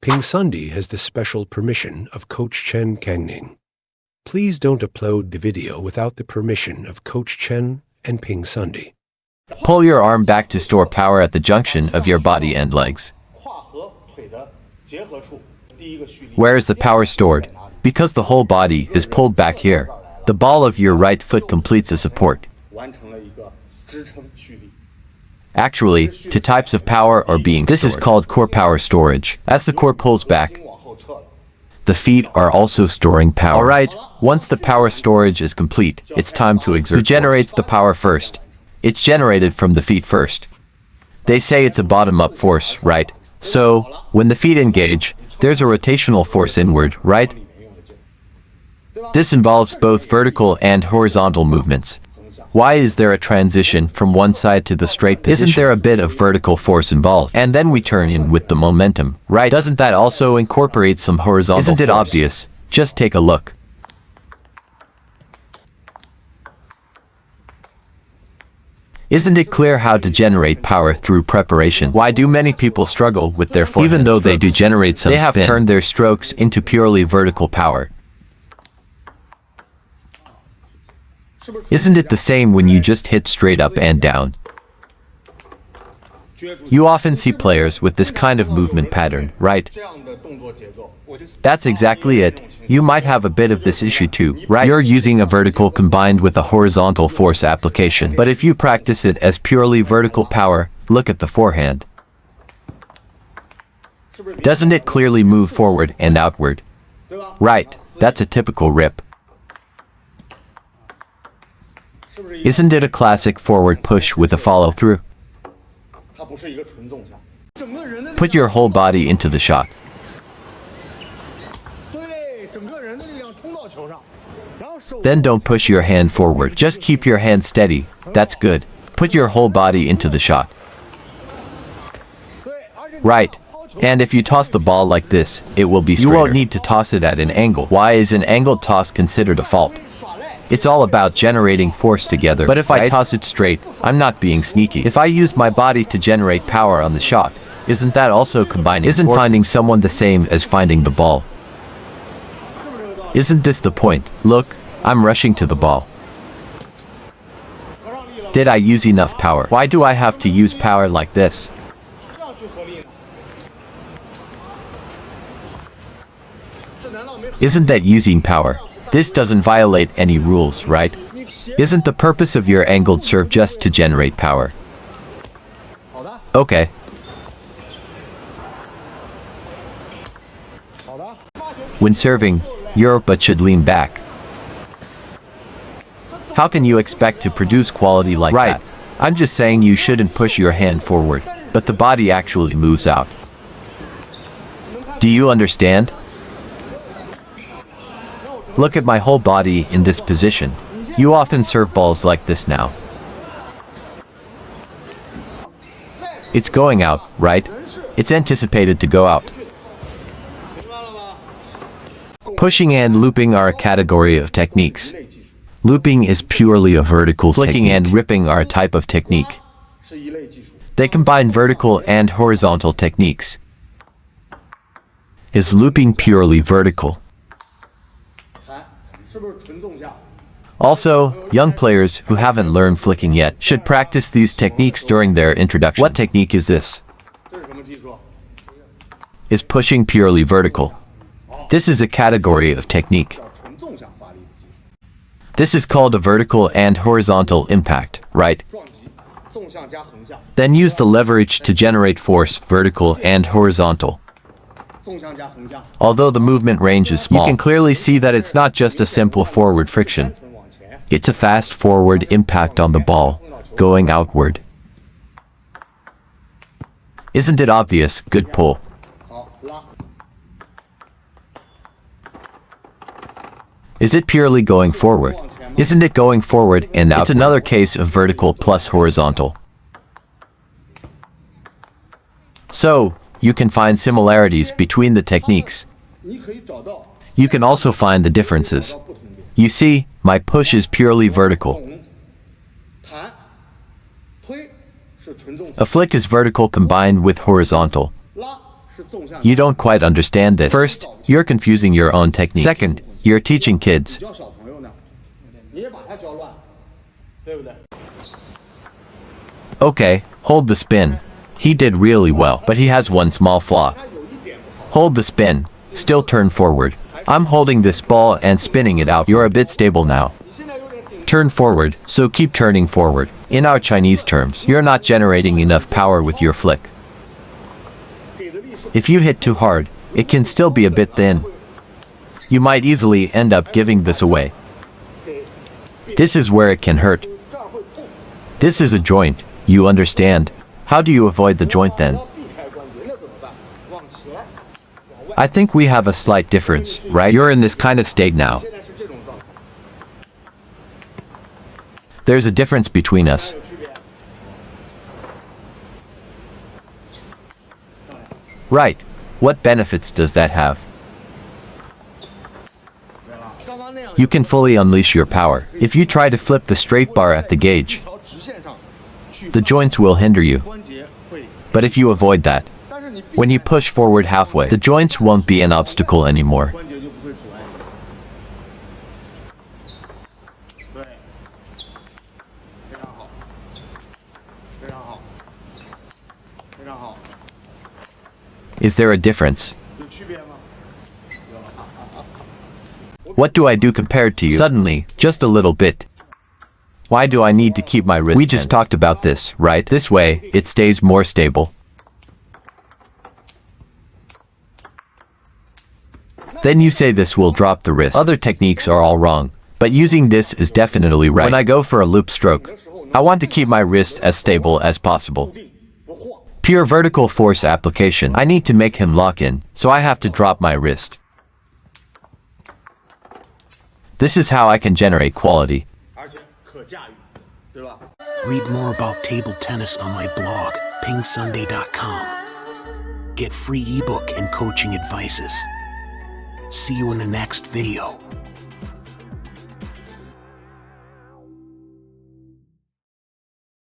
PingSunday has the special permission of Coach Chen Kangning. Please don't upload the video without the permission of Coach Chen and PingSunday. Pull your arm back to store power at the junction of your body and legs. Where is the power stored? Because the whole body is pulled back here. The ball of your right foot completes a support. Actually, two types of power are being stored. This is called core power storage. As the core pulls back, the feet are also storing power. Alright, once the power storage is complete, it's time to exert. Who generates the power first? It's generated from the feet first. They say it's a bottom-up force, right? So, when the feet engage, there's a rotational force inward, right? This involves both vertical and horizontal movements. Why is there a transition from one side to the straight position? Isn't there a bit of vertical force involved? And then we turn in with the momentum, right? Doesn't that also incorporate some horizontal force? Isn't it obvious? Just take a look. Isn't it clear how to generate power through preparation? Why do many people struggle with their forehand even though strokes? They do generate some spin. They have turned their strokes into purely vertical power. Isn't it the same when you just hit straight up and down? You often see players with this kind of movement pattern, right? That's exactly it. You might have a bit of this issue too, right? You're using a vertical combined with a horizontal force application. But if you practice it as purely vertical power, look at the forehand. Doesn't it clearly move forward and outward? Right, that's a typical rip. Isn't it a classic forward push with a follow-through? Put your whole body into the shot. Then don't push your hand forward. Just keep your hand steady. That's good. Put your whole body into the shot. Right. And if you toss the ball like this, it will be straighter. You won't need to toss it at an angle. Why is an angled toss considered a fault? It's all about generating force together. But if I toss it straight, I'm not being sneaky. If I use my body to generate power on the shot, isn't that also combining forces? Isn't finding someone the same as finding the ball? Isn't this the point? Look, I'm rushing to the ball. Did I use enough power? Why do I have to use power like this? Isn't that using power? This doesn't violate any rules, right? Isn't the purpose of your angled serve just to generate power? Okay. When serving, your butt should lean back. How can you expect to produce quality like that? I'm just saying you shouldn't push your hand forward, but the body actually moves out. Do you understand? Look at my whole body in this position. You often serve balls like this now. It's going out, right? It's anticipated to go out. Pushing and looping are a category of techniques. Looping is purely a vertical technique. Flicking and ripping are a type of technique. They combine vertical and horizontal techniques. Is looping purely vertical? Also, young players who haven't learned flicking yet should practice these techniques during their introduction. What technique is this? Is pushing purely vertical? This is a category of technique. This is called a vertical and horizontal impact, right? Then use the leverage to generate force, vertical and horizontal. Although the movement range is small, you can clearly see that it's not just a simple forward friction. It's a fast forward impact on the ball, going outward. Isn't it obvious? Good pull. Is it purely going forward? Isn't it going forward and outward? It's another case of vertical plus horizontal. So, you can find similarities between the techniques. You can also find the differences. You see, my push is purely vertical. A flick is vertical combined with horizontal. You don't quite understand this. First, you're confusing your own technique. Second, you're teaching kids. Okay, hold the spin. He did really well, but he has one small flaw. Hold the spin. Still turn forward. I'm holding this ball and spinning it out. You're a bit stable now. Turn forward, so keep turning forward. In our Chinese terms, you're not generating enough power with your flick. If you hit too hard, it can still be a bit thin. You might easily end up giving this away. This is where it can hurt. This is a joint, you understand. How do you avoid the joint then? I think we have a slight difference, right? You're in this kind of state now. There's a difference between us. Right. What benefits does that have? You can fully unleash your power. If you try to flip the straight bar at the gauge, the joints will hinder you. But if you avoid that, when you push forward halfway, the joints won't be an obstacle anymore. Is there a difference? What do I do compared to you? Suddenly, just a little bit. Why do I need to keep my wrist? We just talked about this, right? This way, it stays more stable. Then you say this will drop the wrist. Other techniques are all wrong, but using this is definitely right. When I go for a loop stroke, I want to keep my wrist as stable as possible. Pure vertical force application. I need to make him lock in, so I have to drop my wrist. This is how I can generate quality. Read more about table tennis on my blog, PingSunday.com. Get free ebook and coaching advices. See you in the next video.